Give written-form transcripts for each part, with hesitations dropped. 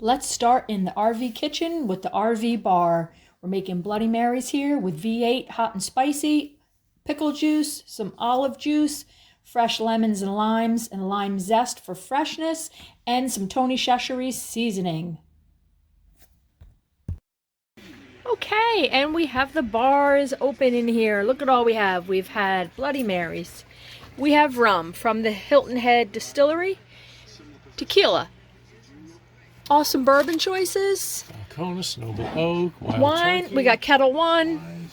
Let's start in the RV kitchen with the RV bar. We're making Bloody Marys here with V8 hot and spicy, pickle juice, some olive juice, fresh lemons and limes, and lime zest for freshness, and some Tony Chachere's seasoning. Okay, and we have the bars open in here. Look at all we have. We've had Bloody Marys. We have rum from the Hilton Head Distillery, tequila, awesome bourbon choices, Conus, Noble Oak, Wild wine. Turkey. We got Kettle One.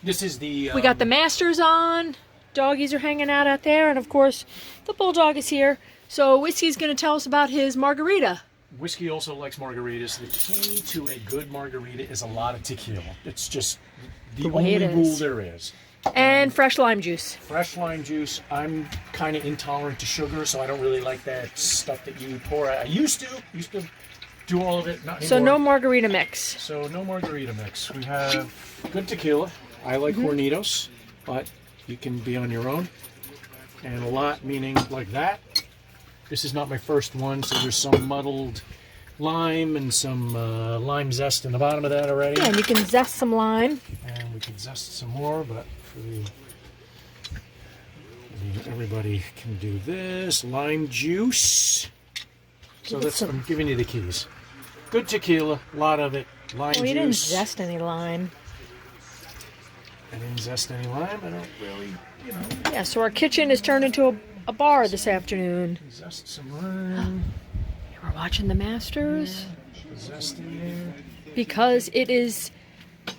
This is the. We got the Masters on. Doggies are hanging out there, and of course, the Bulldog is here. So Whiskey's going to tell us about his margarita. Whiskey also likes margaritas. The key to a good margarita is a lot of tequila. It's just the only rule there is. And fresh lime juice. Fresh lime juice. I'm kind of intolerant to sugar, so I don't really like that stuff that you pour. I used to do all of it. Not anymore. So no margarita mix. So no margarita mix. We have good tequila. I like Hornitos, but you can be on your own. And a lot meaning like that. This is not my first one, so there's some muddled lime and some lime zest in the bottom of that already. Yeah, and you can zest some lime. And we can zest some more, but everybody can do this. Lime juice. So that's, I'm giving you the keys. Good tequila, a lot of it. Lime juice. You didn't zest any lime. I didn't zest any lime. I don't really, Yeah, so our kitchen is turned into a bar this afternoon. Zest some lime. We're watching the Masters. Zest in there. Because it is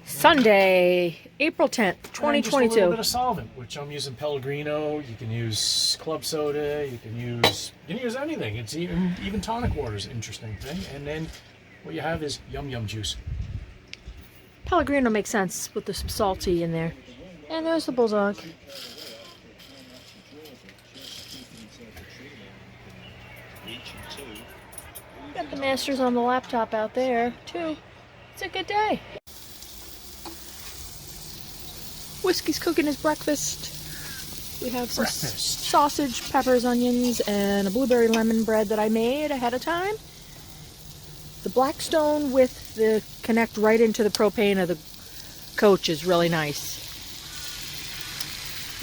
Sunday, April 10th, 2022. Just a little bit of solvent, which I'm using Pellegrino. You can use club soda. You can use anything. It's even tonic water is an interesting thing. And then what you have is yum juice. Pellegrino makes sense with the salty in there. And there's the Bulldog. Got the Masters on the laptop out there, too. It's a good day. Whiskey's cooking his breakfast. We have some sausage, peppers, onions, and a blueberry lemon bread that I made ahead of time. The Blackstone with the connect right into the propane of the coach is really nice.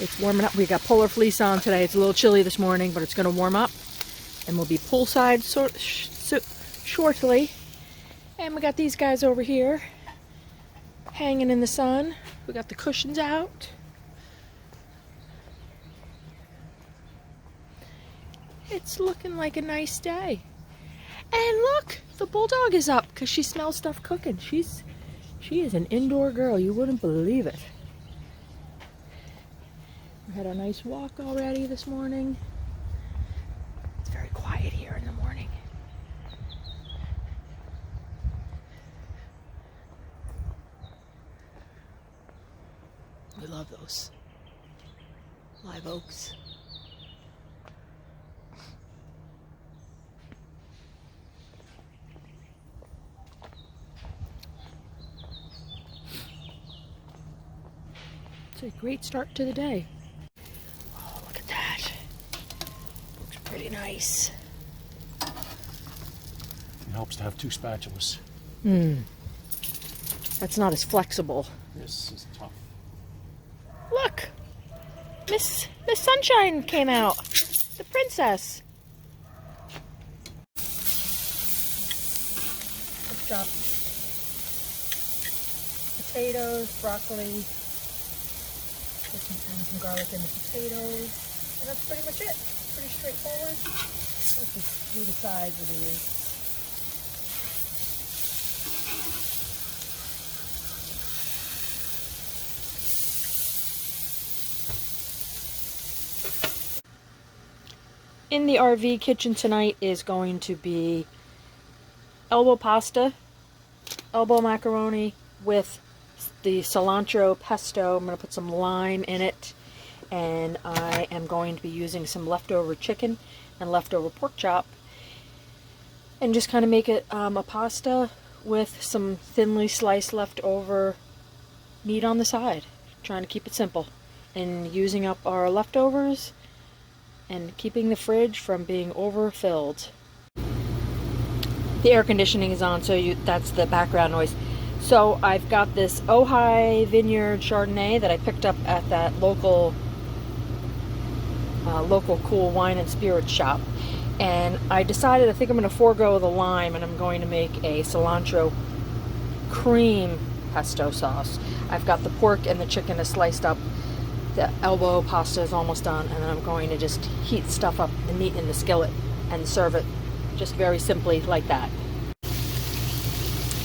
It's warming up. We got polar fleece on today. It's a little chilly this morning, but it's going to warm up. And we'll be poolside shortly. And we got these guys over here hanging in the sun. We got the cushions out. It's looking like a nice day. And look, the Bulldog is up because she smells stuff cooking. She is an indoor girl. You wouldn't believe it. We had a nice walk already this morning. It's very quiet here in the morning. We love those live oaks. It's a great start to the day. Oh, look at that. Looks pretty nice. It helps to have two spatulas. That's not as flexible. This is tough. Look! Miss Sunshine came out. The princess. Let's drop potatoes, broccoli, and some garlic in the potatoes. And that's pretty much it. Pretty straightforward. Let's just do the sides of these. In the RV kitchen tonight is going to be elbow pasta, elbow macaroni with the cilantro pesto. I'm going to put some lime in it, and I am going to be using some leftover chicken and leftover pork chop, and just kind of make it a pasta with some thinly sliced leftover meat on the side. Trying to keep it simple and using up our leftovers and keeping the fridge from being overfilled. The air conditioning is on, so that's the background noise. So I've got this Ojai Vineyard Chardonnay that I picked up at that local cool wine and spirit shop. And I decided I think I'm going to forego the lime and I'm going to make a cilantro cream pesto sauce. I've got the pork and the chicken is sliced up. The elbow pasta is almost done, and then I'm going to just heat stuff up, the meat in the skillet, and serve it just very simply like that.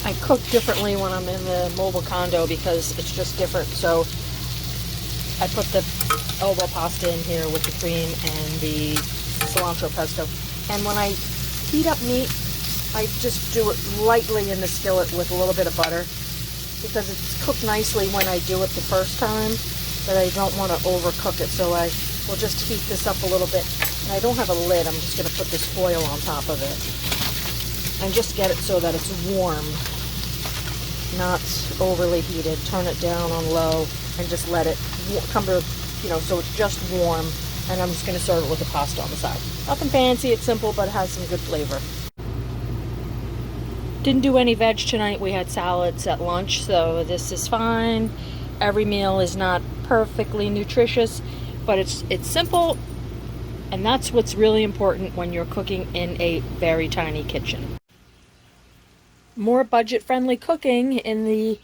I cook differently when I'm in the mobile condo because it's just different. So I put the elbow pasta in here with the cream and the cilantro pesto. And when I heat up meat, I just do it lightly in the skillet with a little bit of butter because it's cooked nicely when I do it the first time, but I don't want to overcook it. So I will just heat this up a little bit. And I don't have a lid. I'm just going to put this foil on top of it and just get it so that it's warm, not overly heated. Turn it down on low and just let it come to, so it's just warm. And I'm just going to serve it with the pasta on the side. Nothing fancy, it's simple, but it has some good flavor. Didn't do any veg tonight. We had salads at lunch, so this is fine. Every meal is not perfectly nutritious, but it's simple, and that's what's really important when you're cooking in a very tiny kitchen. More budget-friendly cooking in the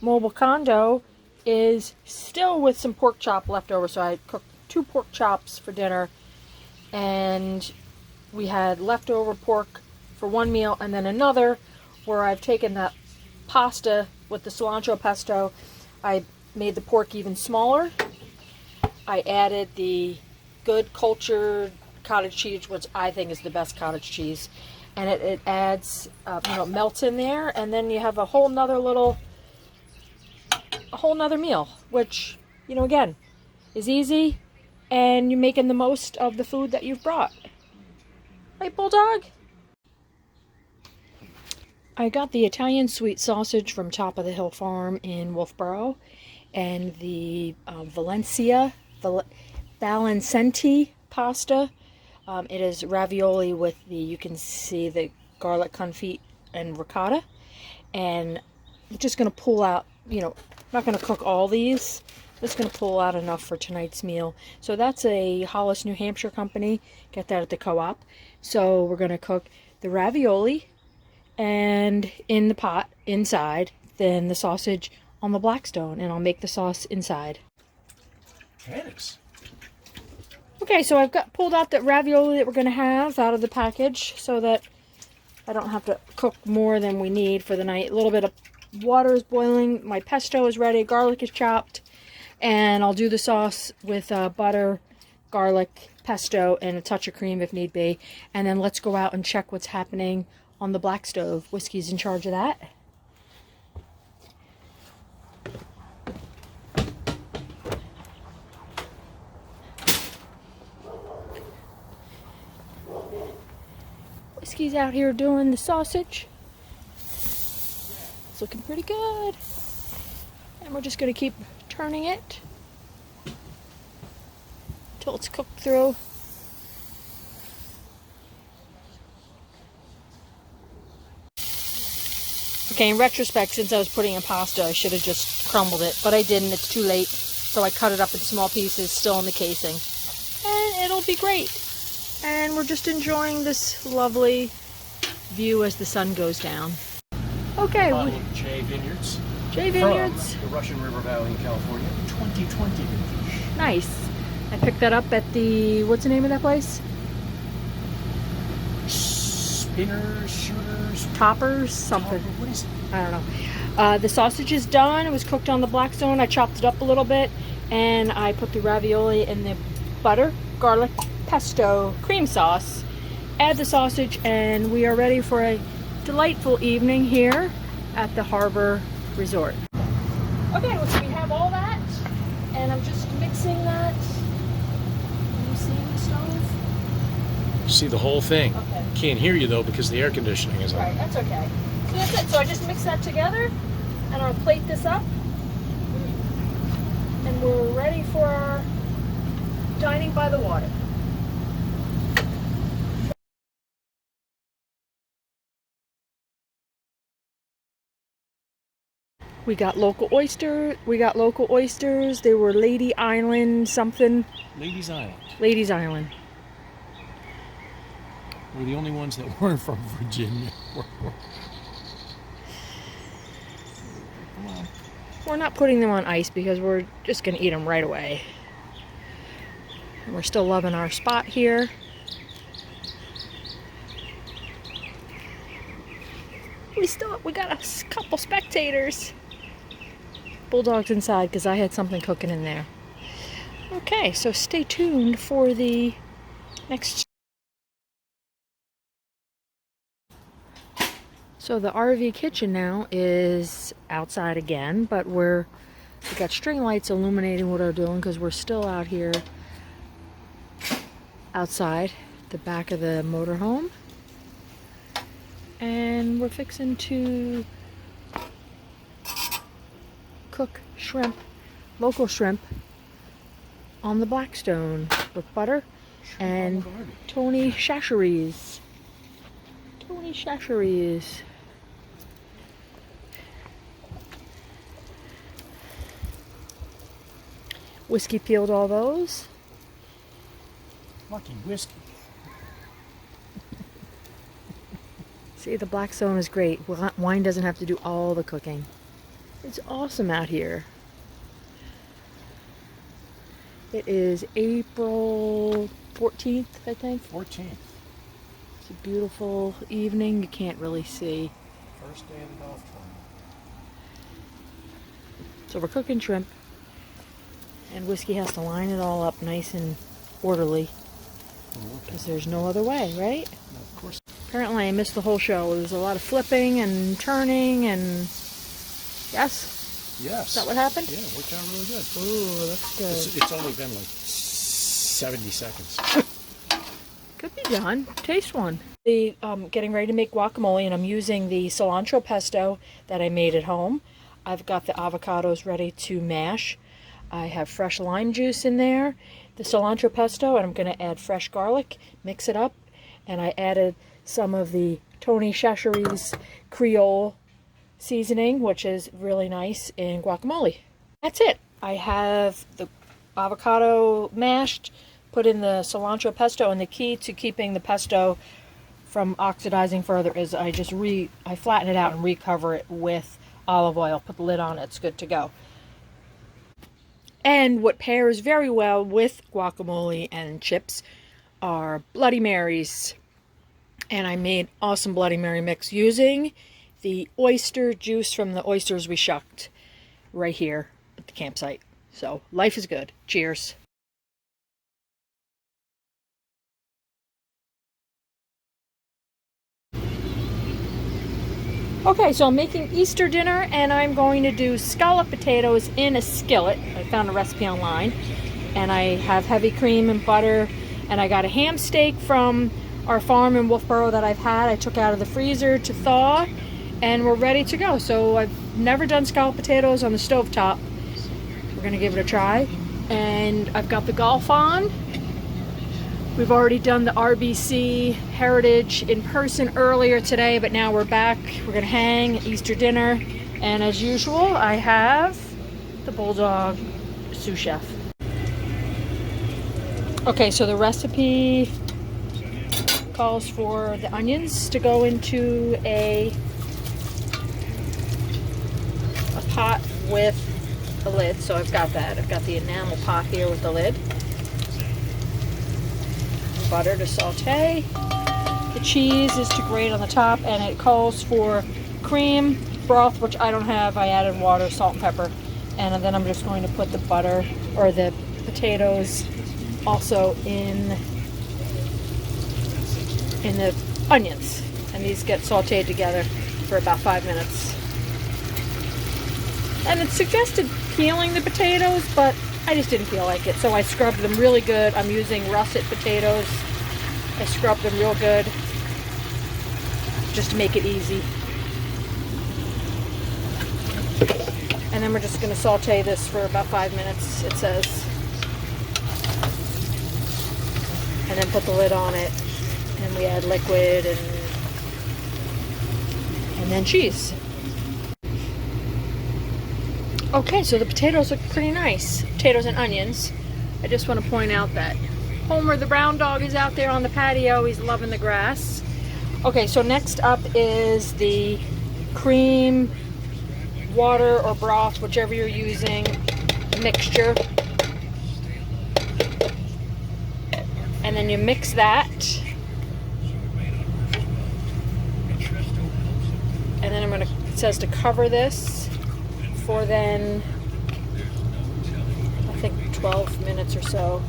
mobile condo is still with some pork chop left over. So I cooked 2 pork chops for dinner, and we had leftover pork for one meal, and then another where I've taken that pasta with the cilantro pesto. I made the pork even smaller. I added the good cultured cottage cheese, which I think is the best cottage cheese, and it adds, melts in there, and then you have a whole nother meal, which, again, is easy, and you're making the most of the food that you've brought. Right, Bulldog? I got the Italian sweet sausage from Top of the Hill Farm in Wolfboro, and the Valencenti pasta. It is ravioli with you can see the garlic confit and ricotta. And I'm just going to pull out, I'm not going to cook all these. I'm just going to pull out enough for tonight's meal. So that's a Hollis, New Hampshire company. Get that at the co-op. So we're going to cook the ravioli and in the pot inside, then the sausage on the Blackstone, and I'll make the sauce inside. Thanks. Okay, so I've pulled out the ravioli that we're going to have out of the package so that I don't have to cook more than we need for the night. A little bit of water is boiling. My pesto is ready. Garlic is chopped. And I'll do the sauce with butter, garlic, pesto, and a touch of cream if need be. And then let's go out and check what's happening on the black stove. Whiskey's in charge of that. Whiskey's out here doing the sausage. It's looking pretty good. And we're just going to keep turning it until it's cooked through. Okay, in retrospect, since I was putting in pasta, I should have just crumbled it, but I didn't. It's too late, so I cut it up in small pieces, still in the casing. And it'll be great. And we're just enjoying this lovely view as the sun goes down. Okay. J Vineyards. J Vineyards. From the Russian River Valley in California, 2020 vintage. Nice. I picked that up at the, what's the name of that place? Spinners, shooters, Toppers, something. What is it? I don't know. The sausage is done. It was cooked on the Blackstone. I chopped it up a little bit, and I put the ravioli in the butter, garlic, pesto, cream sauce. Add the sausage, and we are ready for a delightful evening here at the Harbor Resort. Okay, so we have all that, and I'm just mixing that. Can you see the stove? See the whole thing. Okay. Can't hear you though because the air conditioning is on. Right, that's okay. So that's it. So I just mix that together, and I'll plate this up, and we're ready for our dining by the water. We got local oysters. They were Lady Island something. Ladies Island. Ladies Island. We're the only ones that weren't from Virginia. Come on. We're not putting them on ice because we're just going to eat them right away. And we're still loving our spot here. We got a couple spectators. Bulldog's inside because I had something cooking in there. Okay, so stay tuned for the next. So the RV kitchen now is outside again, but we got string lights illuminating what we're doing because we're still out here outside the back of the motorhome. And we're fixing to cook shrimp, local shrimp, on the Blackstone with butter and Tony Chachere's. Tony Chachere's. Whiskey peeled all those. Lucky whiskey. See, the Blackstone is great. Wine doesn't have to do all the cooking. It's awesome out here. It is April 14th, I think. 14th. It's a beautiful evening. You can't really see. First day of the golf tournament. So we're cooking shrimp. And Whiskey has to line it all up nice and orderly. Because there's no other way, right? No, of course. Apparently I missed the whole show. There was a lot of flipping and turning and... Yes? Yes. Is that what happened? Yeah, it worked out really good. Ooh, that's good. It's only been like 70 seconds. Could be done. Taste one. Getting ready to make guacamole, and I'm using the cilantro pesto that I made at home. I've got the avocados ready to mash. I have fresh lime juice in there, the cilantro pesto, and I'm going to add fresh garlic, mix it up, and I added some of the Tony Chachere's Creole seasoning, which is really nice in guacamole. That's it. I have the avocado mashed, put in the cilantro pesto, and the key to keeping the pesto from oxidizing further is I flatten it out and recover it with olive oil. Put the lid on it. It's good to go. And what pairs very well with guacamole and chips are Bloody Marys. And I made awesome Bloody Mary mix using the oyster juice from the oysters we shucked right here at the campsite. So life is good. Cheers. Okay, so I'm making Easter dinner, and I'm going to do scallop potatoes in a skillet. I found a recipe online, and I have heavy cream and butter, and I got a ham steak from our farm in Wolfboro that I've had. I took out of the freezer to thaw, and we're ready to go. So I've never done scallop potatoes on the stovetop. We're gonna give it a try. And I've got the golf on. We've already done the RBC Heritage in person earlier today, but now we're back. We're gonna hang Easter dinner. And as usual, I have the Bulldog sous chef. Okay, so the recipe calls for the onions to go into a pot with the lid. So I've got that. I've got the enamel pot here with the lid. Butter to saute. The cheese is to grate on the top, and it calls for cream, broth, which I don't have. I added water, salt, and pepper. And then I'm just going to put the butter or the potatoes also in the onions. And these get sauteed together for about 5 minutes. And it suggested peeling the potatoes, but I just didn't feel like it, so I scrubbed them really good. I'm using russet potatoes. I scrubbed them real good just to make it easy. And then we're just going to saute this for about 5 minutes, it says. And then put the lid on it. And we add liquid and then cheese. Okay, so the potatoes look pretty nice. Potatoes and onions. I just want to point out that Homer the brown dog is out there on the patio. He's loving the grass. Okay, so next up is the cream, water, or broth, whichever you're using, mixture. And then you mix that. And then it says to cover this for then, I think 12 minutes or so.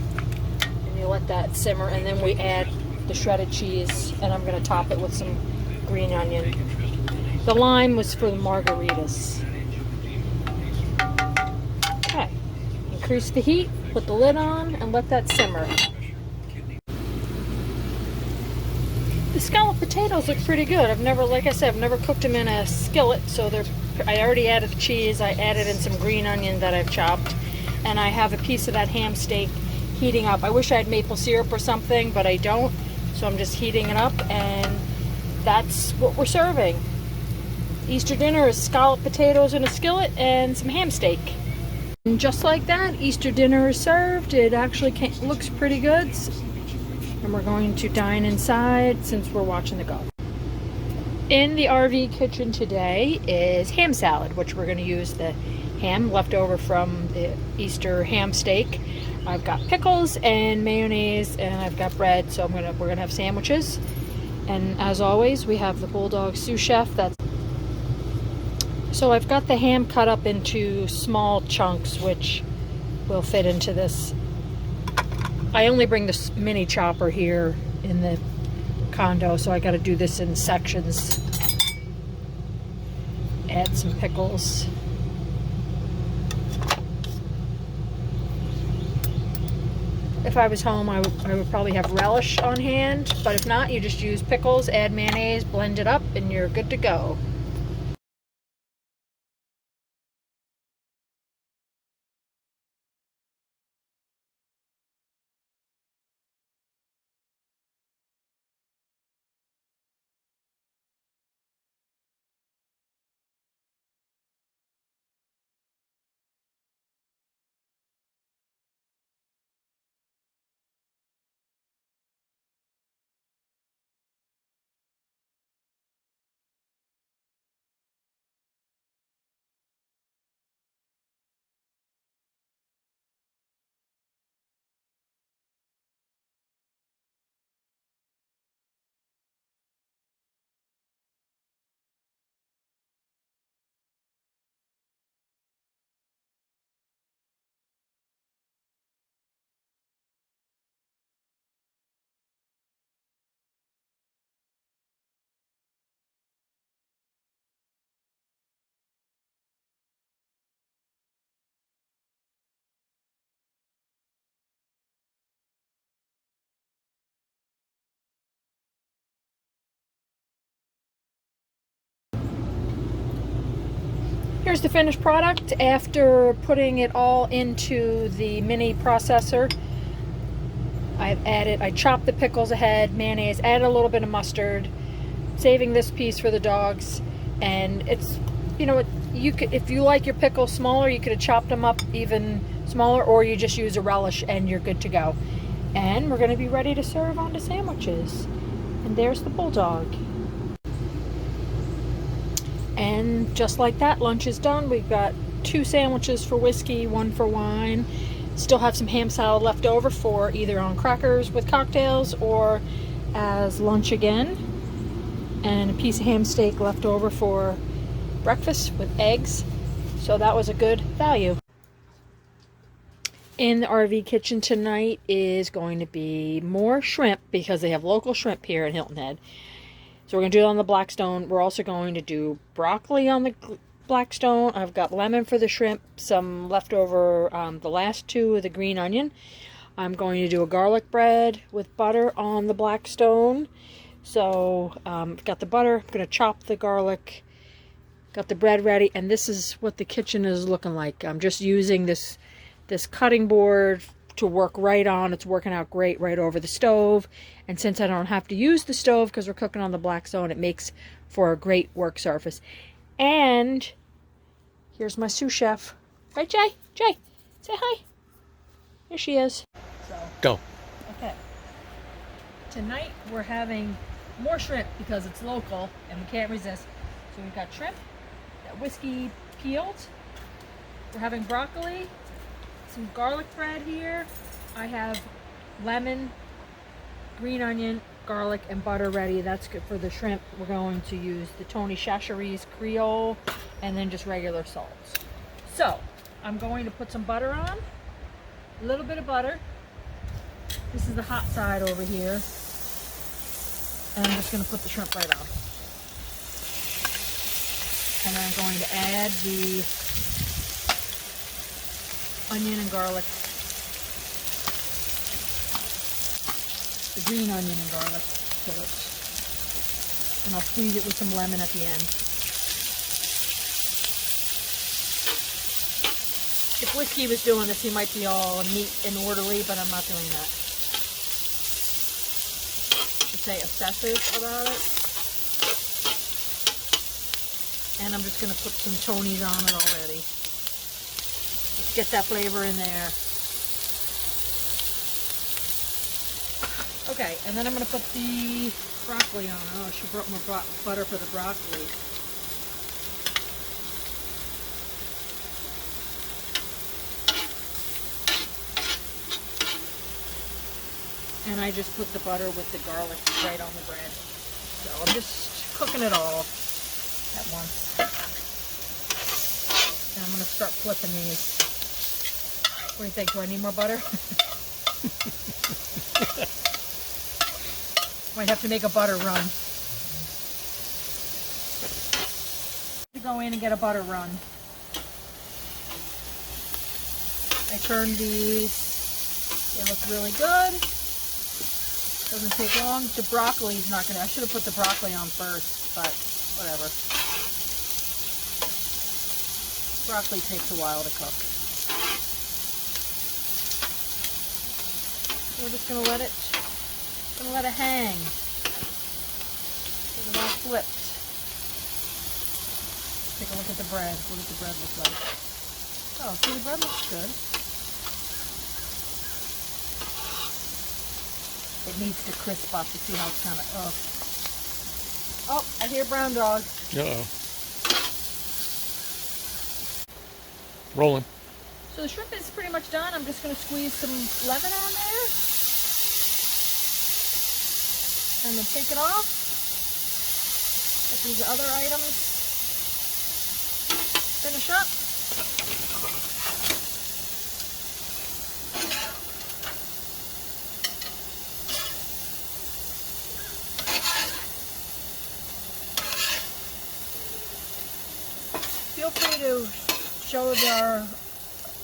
And you let that simmer, and then we add the shredded cheese, and I'm going to top it with some green onion. The lime was for the margaritas. Okay. Increase the heat, put the lid on, and let that simmer. The scalloped potatoes look pretty good. I've never, like I said, I've never cooked them in a skillet, so I already added the cheese. I added in some green onion that I've chopped, and I have a piece of that ham steak heating up. I wish I had maple syrup or something, but I don't, so I'm just heating it up, and that's what we're serving. Easter dinner is scalloped potatoes in a skillet and some ham steak. And just like that, Easter dinner is served. It actually looks pretty good. And we're going to dine inside since we're watching the golf. In the RV kitchen today is ham salad, which we're going to use the ham left over from the Easter ham steak. I've got pickles and mayonnaise, and I've got bread, so we're gonna have sandwiches. And as always, we have the Bulldog sous chef. So I've got the ham cut up into small chunks, which will fit into this. I only bring this mini chopper here in the condo, so I got to do this in sections. Add some pickles. If I was home, I would probably have relish on hand, but if not, you just use pickles, add mayonnaise, blend it up, and you're good to go. Here's the finished product after putting it all into the mini processor. I chopped the pickles ahead, mayonnaise, added a little bit of mustard, saving this piece for the dogs. And it's, you could, if you like your pickles smaller, you could have chopped them up even smaller, or you just use a relish and you're good to go. And we're going to be ready to serve onto sandwiches. And there's the Bulldog. And just like that, lunch is done. We've got 2 sandwiches for whiskey, 1 for wine. Still have some ham salad left over for either on crackers with cocktails or as lunch again. And a piece of ham steak left over for breakfast with eggs. So that was a good value. In the RV kitchen tonight is going to be more shrimp, because they have local shrimp here in Hilton Head. So we're going to do it on the Blackstone. We're also going to do broccoli on the Blackstone. I've got lemon for the shrimp, some leftover, the last 2 of the green onion. I'm going to do a garlic bread with butter on the Blackstone. So I've got the butter, I'm going to chop the garlic, got the bread ready, and this is what the kitchen is looking like. I'm just using this cutting board to work right on. It's working out great right over the stove. And since I don't have to use the stove because we're cooking on the Blackstone, it makes for a great work surface. And here's my sous chef. Right, Jay? Jay, say hi. Here she is. So, Go. okay. Tonight we're having more shrimp because it's local and we can't resist. So we've got shrimp, that whiskey peeled. We're having broccoli, some garlic bread here. I have lemon, green onion, garlic, and butter ready. That's good for the shrimp. We're going to use the Tony Chachere's Creole and then just regular salt. So I'm going to put some butter on, a little bit of butter. This is the hot side over here. And I'm just going to put the shrimp right on. And then I'm going to add the onion and garlic. The green onion and garlic to it. And I'll squeeze it with some lemon at the end. If Whiskey was doing this, he might be all neat and orderly, but I'm not doing that. To say obsessive about it. And I'm just going to put some Tonys on it already. Let's get that flavor in there. Okay, and then I'm going to put the broccoli on. Oh, she brought more butter for the broccoli. And I just put the butter with the garlic right on the bread. So I'm just cooking it all at once. And I'm going to start flipping these. What do you think? Do I need more butter? Might have to make a butter run. To go in and get a butter run. I turned these. They look really good. Doesn't take long. The broccoli's not gonna. I should have put the broccoli on first, but whatever. Broccoli takes a while to cook. We're just gonna let it hang. Get it all flipped. Take a look at the bread. What does the bread look like? Oh, see, the bread looks good. It needs to crisp up to see how it's kind of. Oh, I hear brown dog. Uh-oh. Rolling. So the shrimp is pretty much done. I'm just going to squeeze some lemon on there. And then take it off. Get these other items. Finish up. Feel free to show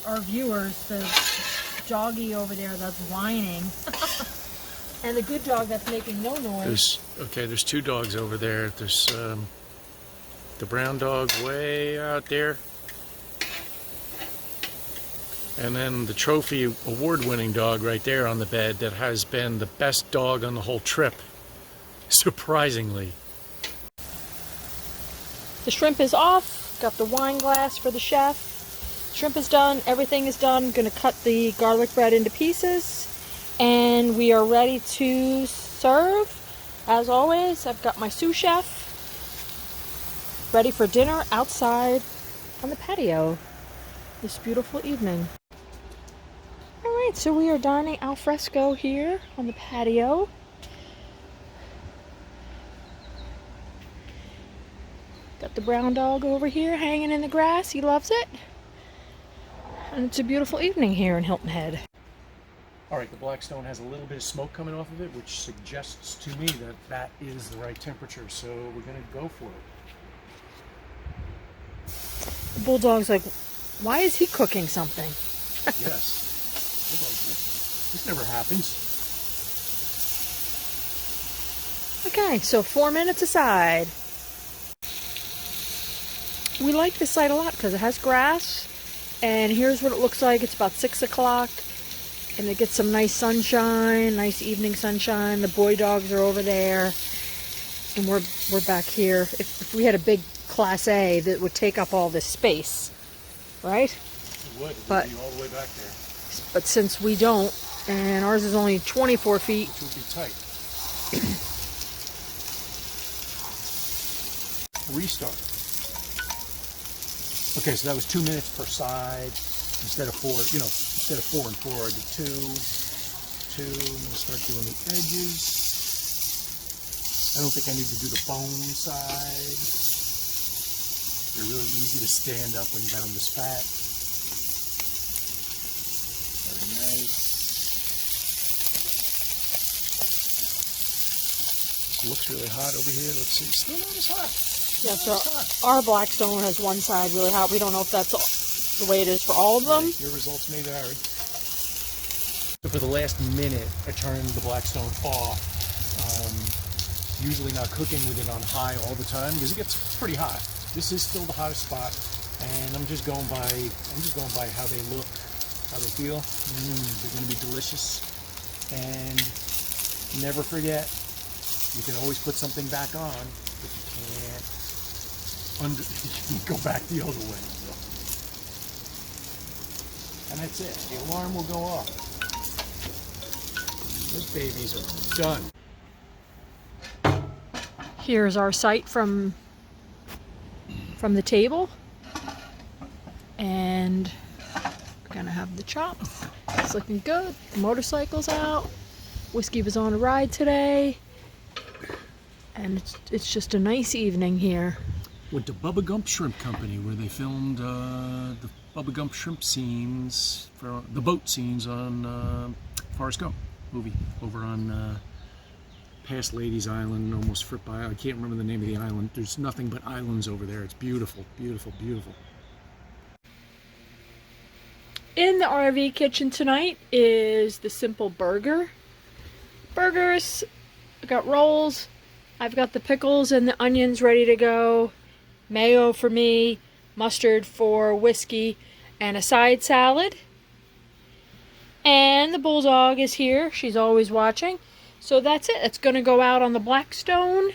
our viewers the doggy over there that's whining. And the good dog that's making no noise. There's two dogs over there. There's the brown dog way out there. And then the trophy award-winning dog right there on the bed that has been the best dog on the whole trip. Surprisingly. The shrimp is off. Got the wine glass for the chef. Shrimp is done. Everything is done. Going to cut the garlic bread into pieces. And we are ready to serve. As always, I've got my sous chef ready for dinner outside on the patio this beautiful evening. Alright, so we are dining al fresco here on the patio. Got the brown dog over here hanging in the grass. He loves it. And it's a beautiful evening here in Hilton Head. Alright, the Blackstone has a little bit of smoke coming off of it, which suggests to me that that is the right temperature, so we're going to go for it. The bulldog's like, why is he cooking something? Yes. This never happens. Okay, so 4 minutes aside. We like this site a lot because it has grass, and here's what it looks like. It's about 6 o'clock, and it gets some nice sunshine, nice evening sunshine. The boy dogs are over there, and we're back here. If we had a big Class A, that would take up all this space, right? would. It But- would be all the way back there. But since we don't, and ours is only 24 feet. Which would be tight. Restart. Okay, so that was 2 minutes per side instead of 4. You know, instead of 4 and 4, I did 2. I'm gonna start doing the edges. I don't think I need to do the bone side. They're really easy to stand up when you got them this fat. Very nice. Looks really hot over here. Let's see. Still not as hot. Yeah, so our Blackstone has one side really hot. We don't know if that's the way it is for all of them. Yeah, your results may vary. So for the last minute, I turned the Blackstone off. Usually not cooking with it on high all the time because it gets pretty hot. This is still the hottest spot, and I'm just going by how they look, how they feel. They're going to be delicious. And never forget, you can always put something back on, but you can't go back the other way. And that's it. The alarm will go off. Those babies are done. Here's our sight from the table. And we're gonna have the chops. It's looking good. The motorcycle's out. Whiskey was on a ride today. And it's just a nice evening here. Went to Bubba Gump Shrimp Company where they filmed the Bubba Gump shrimp scenes, for the boat scenes on Forrest Gump movie over on past Ladies Island, almost Fripp Island. I can't remember the name of the island. There's nothing but islands over there. It's beautiful, beautiful, beautiful. In the RV kitchen tonight is the simple burger. Burgers, I got rolls. I've got the pickles and the onions ready to go. Mayo for me, mustard for Whiskey, and a side salad. And the bulldog is here. She's always watching. So that's it. It's going to go out on the Blackstone.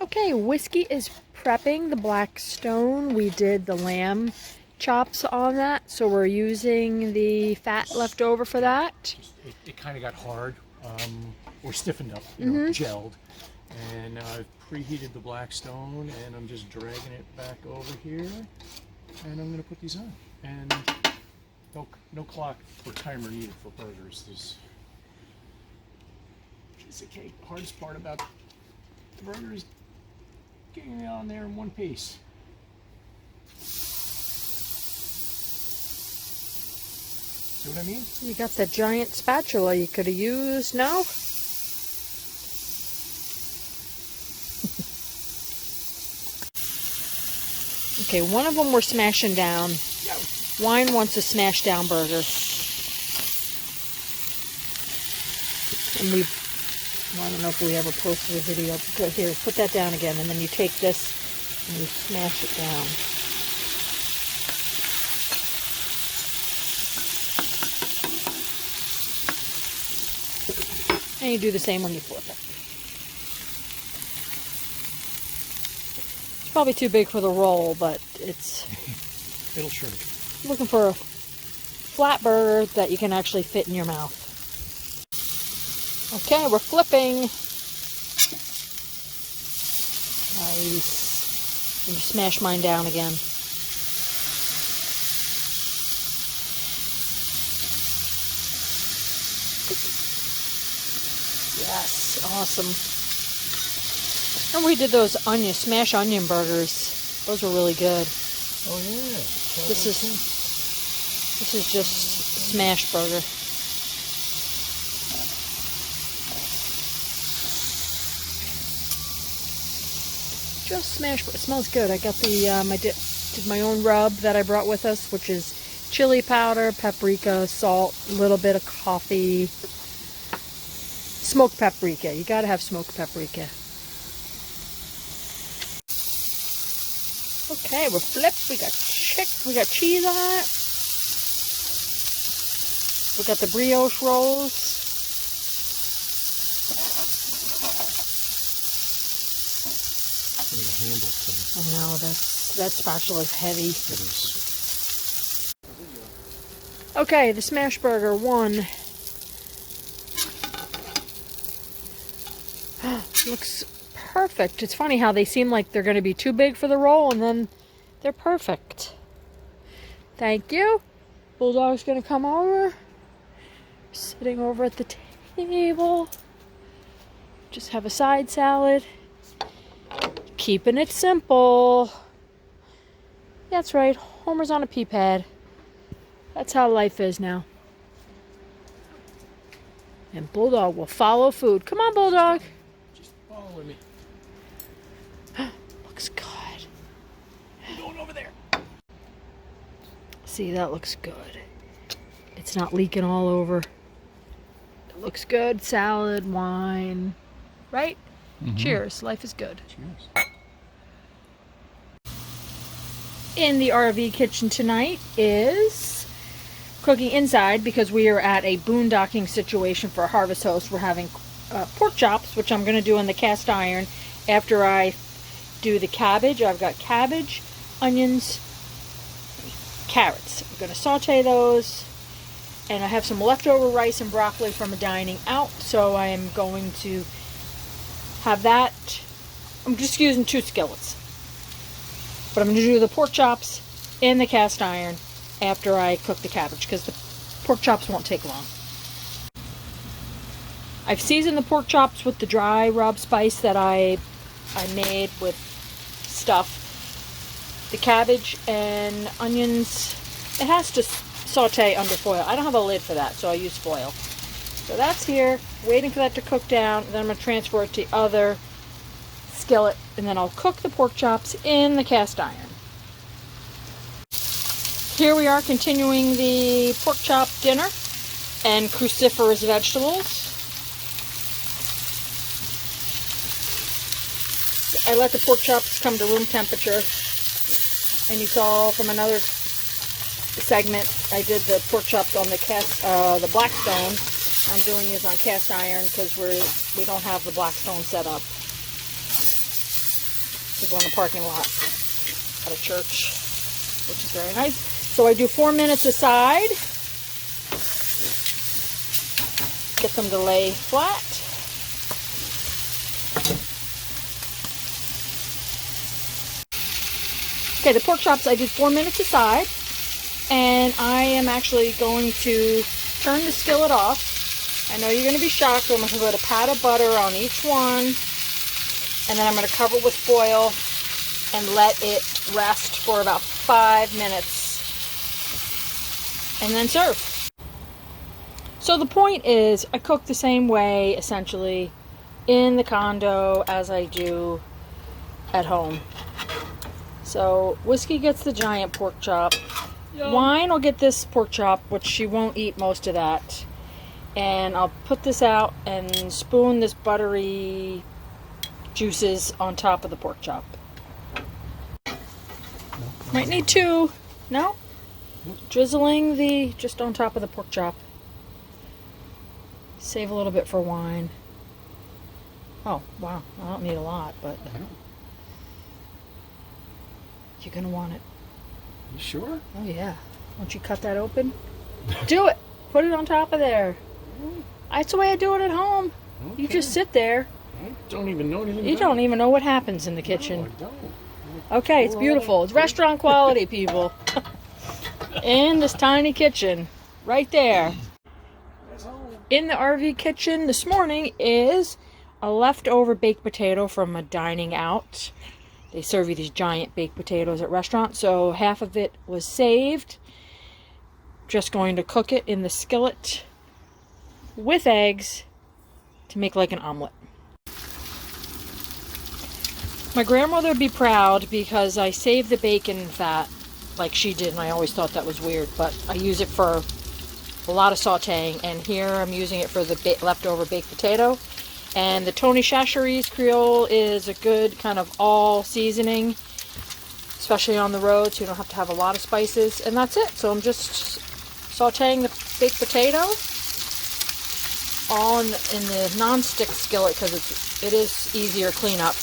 Okay, Whiskey is prepping the Blackstone. We did the lamb chops on that, so we're using the fat left over for that. It kind of got hard, or stiffened up, you know, gelled. And now I've preheated the Blackstone, and I'm just dragging it back over here. And I'm going to put these on. And no clock or timer needed for burgers. There's piece of cake. The hardest part about the burger is getting it on there in one piece. See what I mean? You got that giant spatula you could have used, no? Okay, one of them we're smashing down. Yeah. Wine wants a smash down burger. And well, I don't know if we ever posted a video. Good, here, put that down again, and then you take this and you smash it down. And you do the same when you flip it. It's probably too big for the roll, but it's... It'll shrink. Looking for a flat burger that you can actually fit in your mouth. Okay, we're flipping. Nice. And just smash mine down again. Yes, awesome. And we did those smash onion burgers. Those were really good. Oh yeah. This is just smashed burger. Just smashed. It smells good. I got the I did my own rub that I brought with us, which is chili powder, paprika, salt, a little bit of coffee, smoked paprika. You gotta have smoked paprika. Okay, we're flipped. We got cheese on it. We got the brioche rolls. need a handle thing. I know, that spatula is heavy. It is. Okay, the smash burger won. Looks perfect. It's funny how they seem like they're going to be too big for the roll, and then they're perfect. Thank you. Bulldog's going to come over. Sitting over at the table. Just have a side salad. Keeping it simple. That's right. Homer's on a pee pad. That's how life is now. And Bulldog will follow food. Come on, Bulldog. Just follow me. Looks good. I'm going over there. See, that looks good. It's not leaking all over. It looks good. Salad, wine. Right? Mm-hmm. Cheers. Life is good. Cheers. In the RV kitchen tonight is cooking inside because we are at a boondocking situation for a Harvest Host. We're having pork chops, which I'm going to do in the cast iron after I do the cabbage. I've got cabbage, onions, carrots. I'm going to saute those, and I have some leftover rice and broccoli from a dining out, so I am going to have that. I'm just using 2 skillets, but I'm going to do the pork chops in the cast iron after I cook the cabbage, because the pork chops won't take long. I've seasoned the pork chops with the dry rub spice that I made with stuff. The cabbage and onions, it has to saute under foil. I don't have a lid for that, so I use foil. So that's here, waiting for that to cook down. Then I'm going to transfer it to the other skillet, and then I'll cook the pork chops in the cast iron. Here we are continuing the pork chop dinner and cruciferous vegetables. I let the pork chops come to room temperature, and you saw from another segment I did the pork chops on the Blackstone. I'm doing these on cast iron because we don't have the Blackstone set up. This is on the parking lot at a church, which is very nice. So I do 4 minutes aside. Get them to lay flat. Okay, the pork chops I did 4 minutes aside. And I am actually going to turn the skillet off. I know you're going to be shocked, but I'm going to put a pat of butter on each one. And then I'm going to cover it with foil and let it rest for about 5 minutes. And then serve. So the point is, I cook the same way, essentially, in the condo as I do at home. So Whiskey gets the giant pork chop. Yum. Wine will get this pork chop, which she won't eat most of that. And I'll put this out and spoon this buttery juices on top of the pork chop. Might need 2. No? Drizzling just on top of the pork chop. Save a little bit for wine. Oh, wow. I don't need a lot, but you're going to want it. You sure? Oh, yeah. Once you cut that open, do it. Put it on top of there. That's the way I do it at home. Okay. You just sit there. I don't even know anything. You don't even know what happens in the kitchen. No, I don't. Okay, it's beautiful. It's restaurant quality, people. In this tiny kitchen. Right there. In the RV kitchen this morning is a leftover baked potato from a dining out. They serve you these giant baked potatoes at restaurants, so half of it was saved. Just going to cook it in the skillet with eggs to make like an omelet. My grandmother would be proud because I saved the bacon fat like she did, and I always thought that was weird, but I use it for a lot of sauteing, and here I'm using it for the leftover baked potato. And the Tony Chachere's Creole is a good kind of all seasoning, especially on the road, so you don't have to have a lot of spices. And that's it. So I'm just sauteing the baked potato all in the non-stick skillet because it is easier cleanup.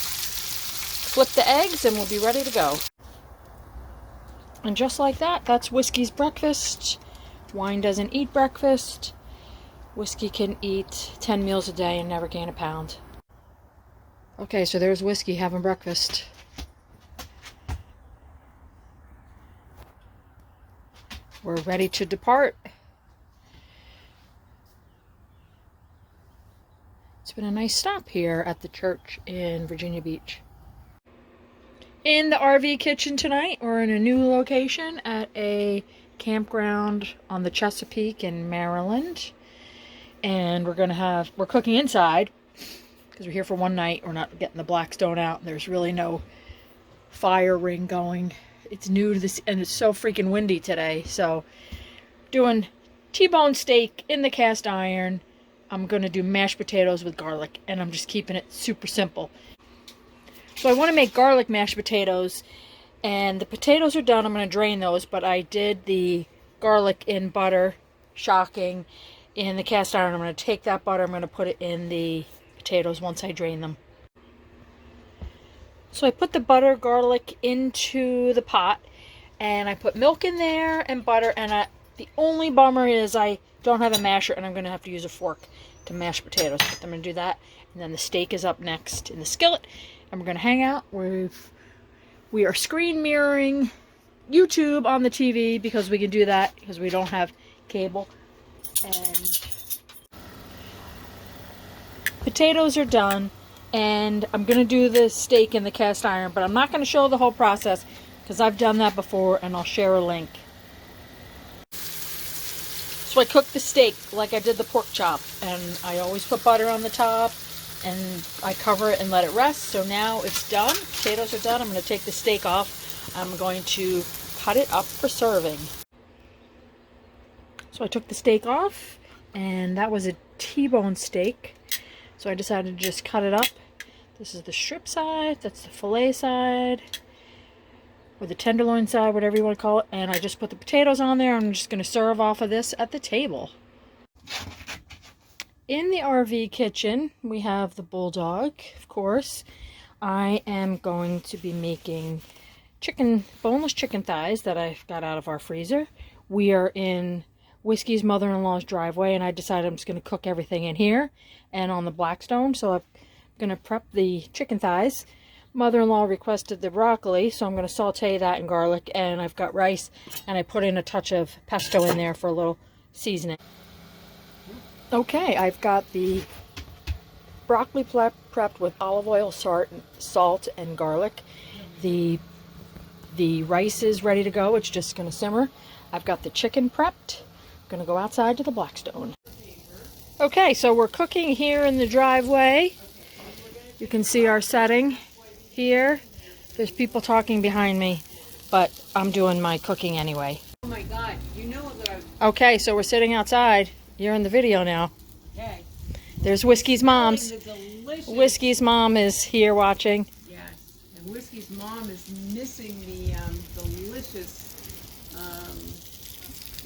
flip the eggs and we'll be ready to go. And just like that, that's Whiskey's breakfast. Wine doesn't eat breakfast. Whiskey can eat 10 meals a day and never gain a pound. Okay, so there's Whiskey having breakfast. We're ready to depart. It's been a nice stop here at the church in Virginia Beach. In the RV kitchen tonight, we're in a new location at a campground on the Chesapeake in Maryland. And we're cooking inside because we're here for one night. We're not getting the Blackstone out. There's really no fire ring going. It's new to this, and it's so freaking windy today. So, doing T-bone steak in the cast iron. I'm going to do mashed potatoes with garlic, and I'm just keeping it super simple. So I want to make garlic mashed potatoes, and the potatoes are done. I'm going to drain those, but I did the garlic in butter, shocking, in the cast iron. I'm going to take that butter, I'm going to put it in the potatoes once I drain them. So I put the butter, garlic into the pot, and I put milk in there and butter, and the only bummer is I don't have a masher, and I'm going to have to use a fork to mash potatoes. But I'm going to do that, and then the steak is up next in the skillet, and we're going to hang out. We are screen mirroring YouTube on the TV because we can do that because we don't have cable. And potatoes are done, and I'm going to do the steak in the cast iron, but I'm not going to show the whole process because I've done that before, and I'll share a link. So I cook the steak like I did the pork chop, and I always put butter on the top, and I cover it and let it rest. So now it's done. Potatoes are done. I'm going to take the steak off. I'm going to cut it up for serving. So I took the steak off, and that was a T-bone steak. So I decided to just cut it up. This is the strip side, that's the fillet side, or the tenderloin side, whatever you want to call it. And I just put the potatoes on there. I'm just going to serve off of this at the table. In the RV kitchen, we have the Bulldog, of course. I am going to be making boneless chicken thighs that I got out of our freezer. We are in Whiskey's mother-in-law's driveway, and I decided I'm just going to cook everything in here and on the Blackstone. So I'm going to prep the chicken thighs. Mother-in-law requested the broccoli, so I'm going to saute that in garlic, and I've got rice, and I put in a touch of pesto in there for a little seasoning. Okay, I've got the broccoli prepped with olive oil, salt, and garlic. The rice is ready to go. It's just going to simmer. I've got the chicken prepped. I'm going to go outside to the Blackstone. Okay, so we're cooking here in the driveway. You can see our setting here. There's people talking behind me, but I'm doing my cooking anyway. Oh my God, you know that Okay, so we're sitting outside. You're in the video now. Okay. There's Whiskey's mom's. Whiskey's mom is here watching. Yes, and Whiskey's mom is missing the delicious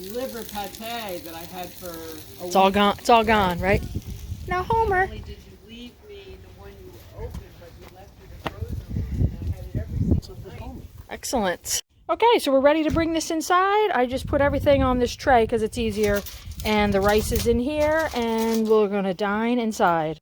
liver pate that I had for a It's all gone. It's all gone, right? Now, Homer. Not only did you leave me the one you opened, but you left me the frozen one, and I had it every single night. Excellent. Okay, so we're ready to bring this inside. I just put everything on this tray because it's easier. And the rice is in here, and we're going to dine inside.